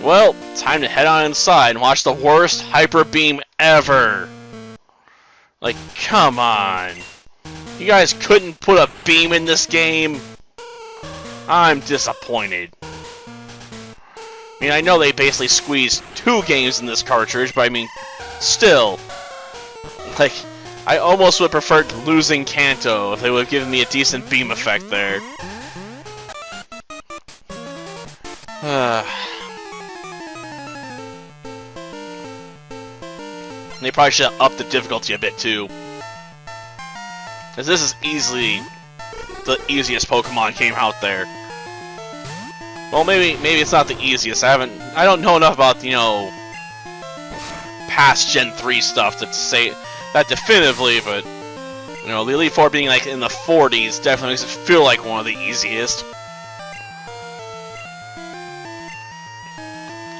Well, time to head on inside and watch the worst Hyper Beam ever. Like, come on. You guys couldn't put a beam in this game? I'm disappointed. I mean, I know they basically squeezed 2 games in this cartridge, but I mean, still. Like, I almost would have preferred losing Kanto if they would have given me a decent beam effect there. They probably should have upped the difficulty a bit too. Because this is easily the easiest Pokemon game out there. Well, maybe it's not the easiest. I don't know enough about, you know, past Gen 3 stuff to say that definitively, but you know, the Elite Four being like in the 40s definitely makes it feel like one of the easiest.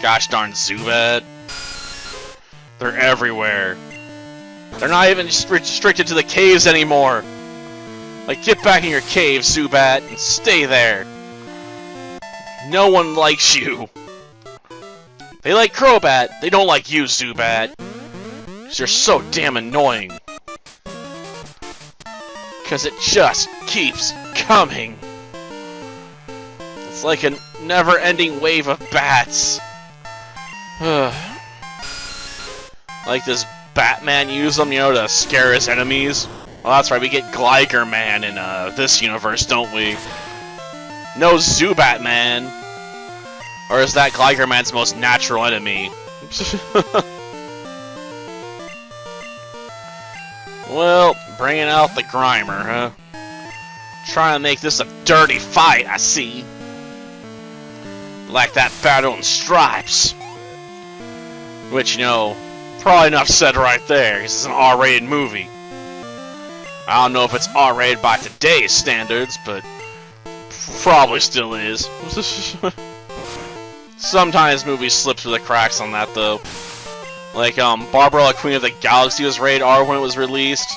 Gosh darn Zubat. They're everywhere. They're not even restricted to the caves anymore. Like, get back in your cave, Zubat, and stay there. No one likes you. They like Crobat. They don't like you, Zubat. Because you're so damn annoying. Because it just keeps coming. It's like a never-ending wave of bats. Like, does Batman use them, you know, to scare his enemies? Well, that's right, we get Gligar Man in this universe, don't we? No Zubat Man. Or is that Gligar Man's most natural enemy? Well, bringing out the Grimer, huh? Trying to make this a dirty fight, I see. Like that battle in Stripes. Which, you know, probably enough said right there, because it's an R-rated movie. I don't know if it's R-rated by today's standards, but probably still is. Sometimes movies slip through the cracks on that, though. Like, Barbarella Queen of the Galaxy was rated R when it was released.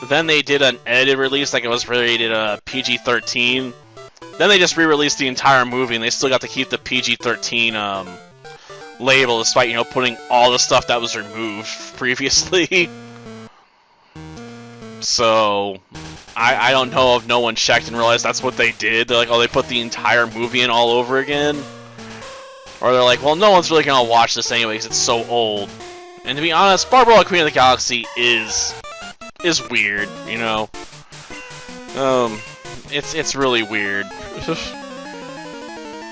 But then they did an edited release, like it was rated PG-13. Then they just re-released the entire movie, and they still got to keep the PG-13 label, despite, you know, putting all the stuff that was removed previously. So, I don't know if no one checked and realized that's what they did. They're like, oh, they put the entire movie in all over again? Or they're like, well, no one's really gonna watch this anyway because it's so old. And to be honest, Barbarella Queen of the Galaxy is weird, you know? It's really weird.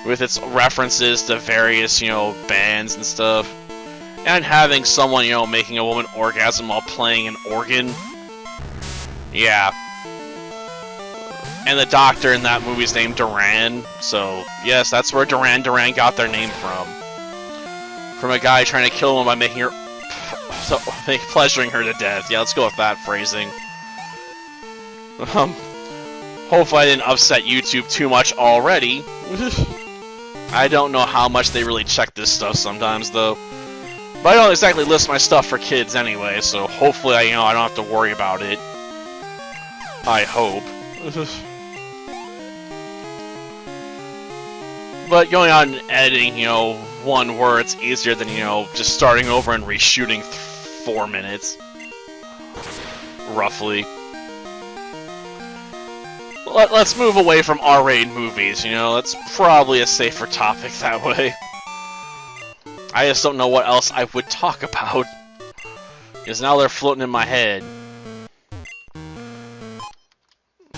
With its references to various, you know, bands and stuff. And having someone, you know, making a woman orgasm while playing an organ. Yeah. And the doctor in that movie's named Duran, so yes, that's where Duran Duran got their name from. From a guy trying to kill him by making her... pleasuring her to death. Yeah, let's go with that phrasing. Hopefully I didn't upset YouTube too much already. I don't know how much they really check this stuff sometimes, though. But I don't exactly list my stuff for kids anyway, so hopefully I don't have to worry about it. I hope. But going on and editing, you know, one word, it's easier than, you know, just starting over and reshooting 4 minutes. Roughly. Let's move away from R-rated movies, you know, that's probably a safer topic that way. I just don't know what else I would talk about. Because now they're floating in my head.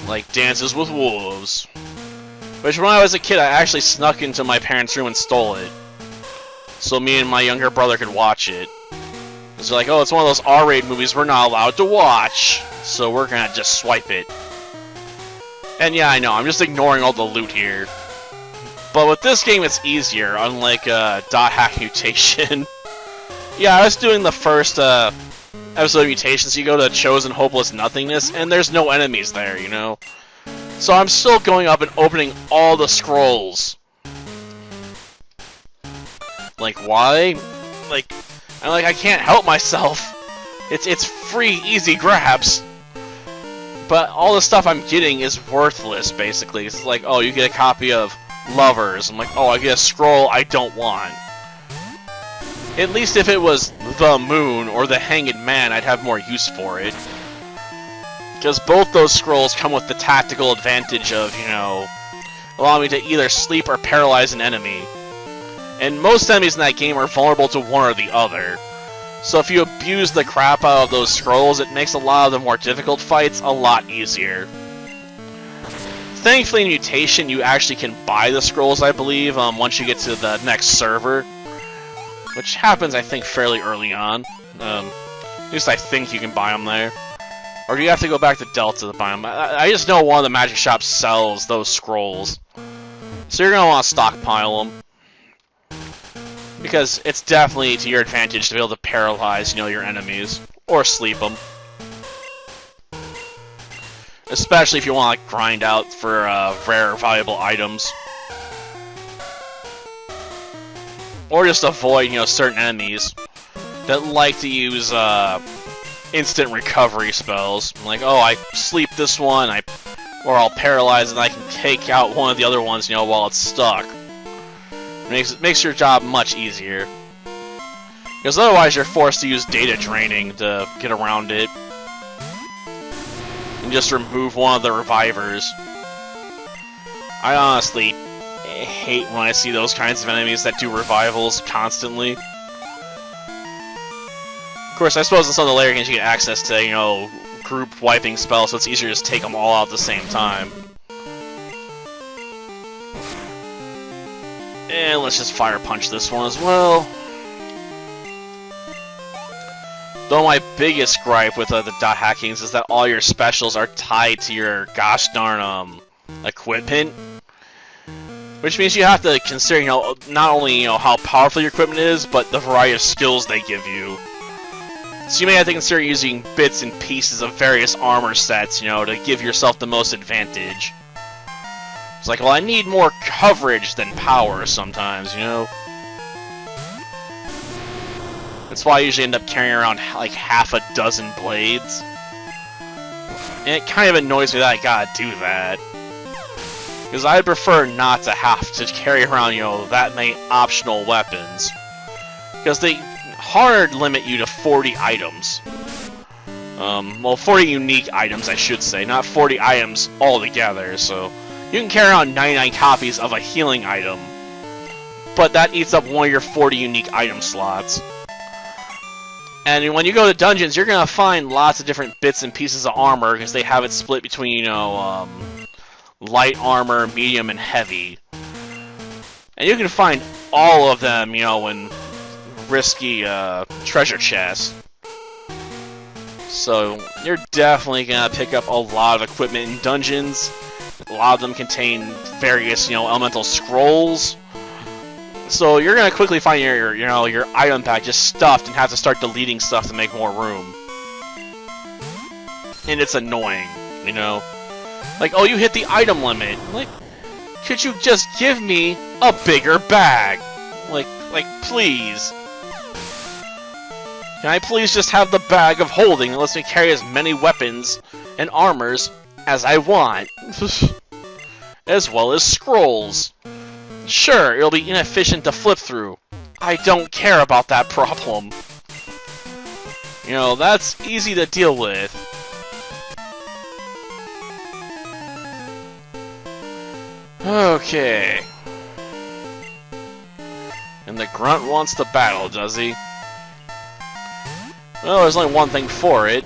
Like Dances with Wolves. Which when I was a kid, I actually snuck into my parents' room and stole it. So me and my younger brother could watch it. Because they're like, oh, it's one of those R-rated movies we're not allowed to watch. So we're gonna just swipe it. And yeah, I know, I'm just ignoring all the loot here. But with this game, it's easier, unlike Dot Hack Mutation. Yeah, I was doing the first episode of Mutation, so you go to Chosen Hopeless Nothingness, and there's no enemies there, you know? So I'm still going up and opening all the scrolls. Like, why? Like, I can't help myself. It's free, easy grabs. But all the stuff I'm getting is worthless, basically. It's like, oh, you get a copy of Lovers. I'm like, oh, I get a scroll I don't want. At least if it was the Moon or the Hanged Man, I'd have more use for it. Because both those scrolls come with the tactical advantage of, you know, allowing me to either sleep or paralyze an enemy. And most enemies in that game are vulnerable to one or the other. So if you abuse the crap out of those scrolls, it makes a lot of the more difficult fights a lot easier. Thankfully in Mutation, you actually can buy the scrolls, I believe, once you get to the next server. Which happens, I think, fairly early on. At least I think you can buy them there. Or do you have to go back to Delta to buy them? I just know one of the magic shops sells those scrolls. So you're going to want to stockpile them. Because it's definitely to your advantage to be able to paralyze, you know, your enemies. Or sleep them. Especially if you want to like, grind out for rare, valuable items. Or just avoid, you know, certain enemies that like to use instant recovery spells. Like, oh, I sleep this one, or I'll paralyze and I can take out one of the other ones, you know, while it's stuck. It makes your job much easier. Because otherwise you're forced to use data draining to get around it. And just remove one of the revivers. I honestly hate when I see those kinds of enemies that do revivals constantly. Of course, I suppose in some of the later games you get access to, you know, group wiping spells, so it's easier to just take them all out at the same time. And let's just fire punch this one as well. Though my biggest gripe with the dot hackings is that all your specials are tied to your gosh darn equipment. Which means you have to consider, you know, not only, you know, how powerful your equipment is, but the variety of skills they give you. So you may have to consider using bits and pieces of various armor sets, you know, to give yourself the most advantage. It's like, well, I need more coverage than power sometimes, you know? That's why I usually end up carrying around, like, half a dozen blades. And it kind of annoys me that I gotta do that. Because I'd prefer not to have to carry around, you know, that many optional weapons. Because they hard limit you to 40 items. Well, 40 unique items, I should say, not 40 items altogether, so... You can carry around 99 copies of a healing item, but that eats up one of your 40 unique item slots. And when you go to dungeons, you're going to find lots of different bits and pieces of armor, because they have it split between, you know, light armor, medium, and heavy. And you can find all of them, you know, in risky treasure chests. So, you're definitely going to pick up a lot of equipment in dungeons. A lot of them contain various, you know, elemental scrolls. So you're gonna quickly find your item pack just stuffed and have to start deleting stuff to make more room. And it's annoying, you know. Like, oh, you hit the item limit. Like, could you just give me a bigger bag? Like, please. Can I please just have the bag of holding that lets me carry as many weapons and armors as I want, as well as scrolls. Sure, it'll be inefficient to flip through. I don't care about that problem. You know, that's easy to deal with. Okay. And the grunt wants to battle, does he? Well, there's only one thing for it.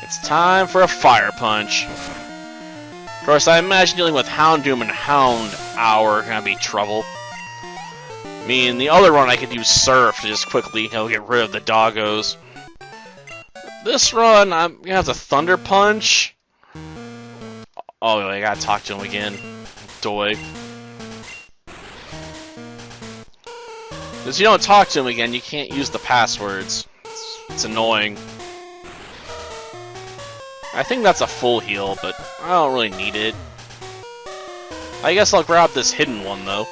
It's time for a fire punch. Of course, I imagine dealing with Houndoom and Hound Hour are gonna be trouble. I mean, the other run I could use Surf to just quickly, you know, get rid of the doggos. This run, I'm gonna have to Thunder Punch. Oh, I gotta talk to him again. Doy. Because if you don't talk to him again, you can't use the passwords. It's annoying. I think that's a full heal, but I don't really need it. I guess I'll grab this hidden one, though.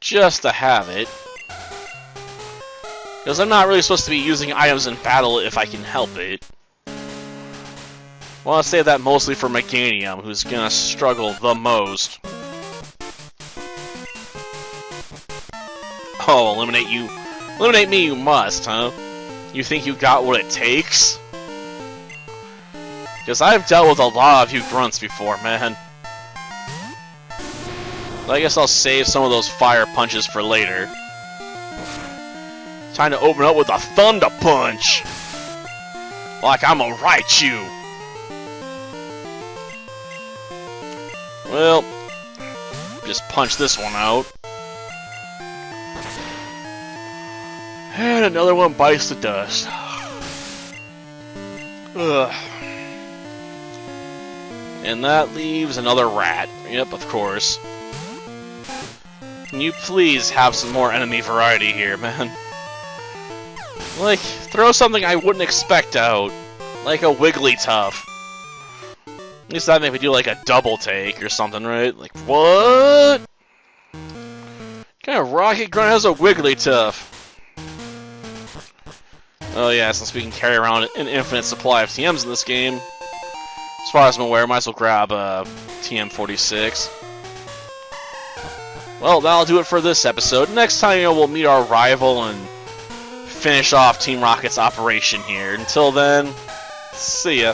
Just to have it. Because I'm not really supposed to be using items in battle if I can help it. I want to save that mostly for Meganium, who's gonna struggle the most. Oh, eliminate you. Eliminate me you must, huh? You think you got what it takes? Because I've dealt with a lot of you grunts before, man. I guess I'll save some of those fire punches for later. Time to open up with a Thunder Punch! Like I'm a Raichu! Well, just punch this one out. And another one bites the dust. Ugh. And that leaves another rat. Yep, of course. Can you please have some more enemy variety here, man? Like, throw something I wouldn't expect out. Like a Wigglytuff. At least that maybe do like a double take or something, right? Like, what? What kind of rocket grunt has a Wigglytuff? Oh yeah, since we can carry around an infinite supply of TMs in this game, as far as I'm aware, might as well grab TM46. Well, that'll do it for this episode. Next time, we'll meet our rival and finish off Team Rocket's operation here. Until then, see ya.